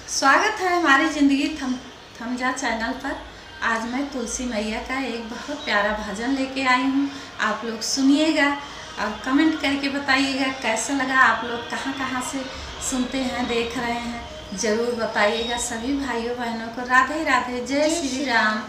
स्वागत है हमारी ज़िंदगी थमजा चैनल पर। आज मैं तुलसी मैया का एक बहुत प्यारा भजन लेके आई हूँ। आप लोग सुनिएगा और कमेंट करके बताइएगा कैसा लगा। आप लोग कहाँ कहाँ से सुनते हैं, देख रहे हैं, ज़रूर बताइएगा। सभी भाइयों बहनों को राधे राधे, जय श्री राम।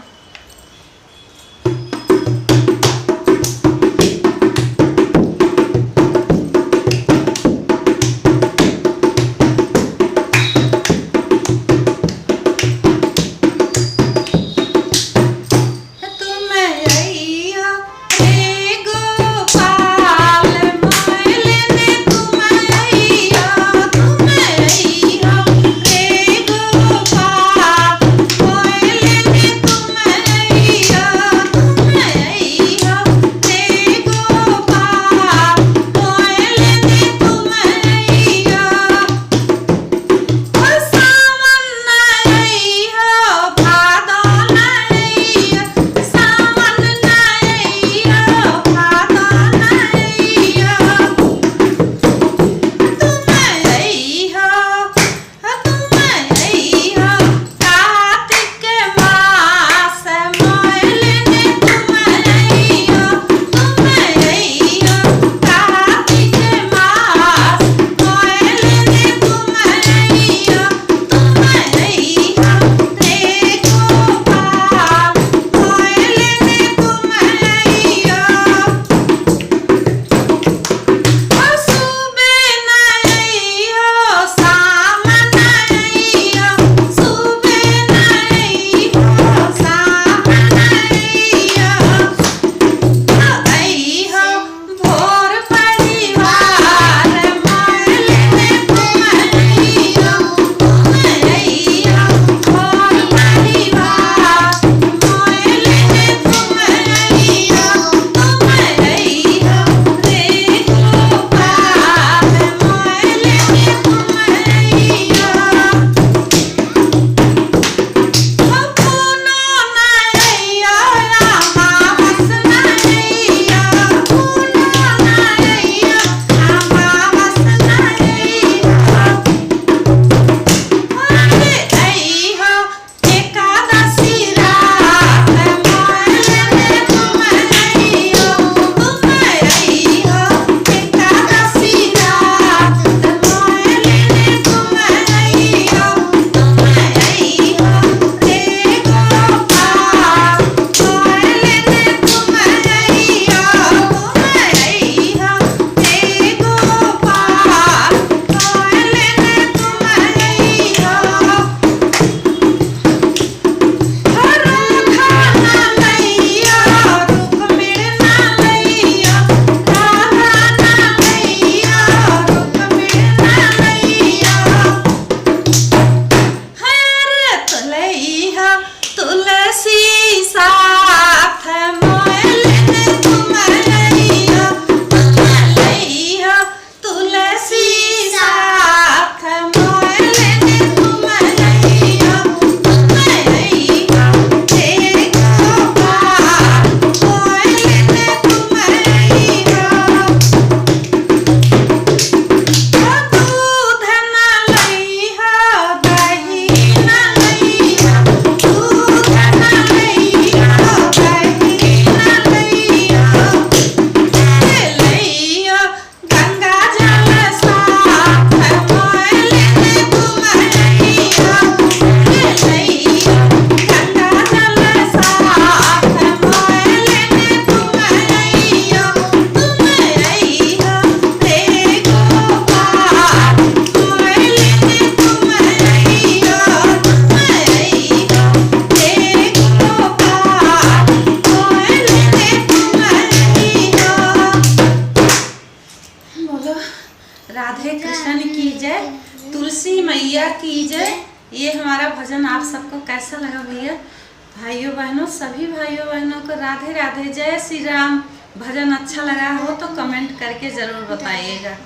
राधे कृष्ण की जय, तुलसी मैया की जय। ये हमारा भजन आप सबको कैसा लगा भैया? भाइयों बहनों, सभी भाइयों बहनों को राधे राधे, जय श्री राम। भजन अच्छा लगा हो तो कमेंट करके ज़रूर बताइएगा।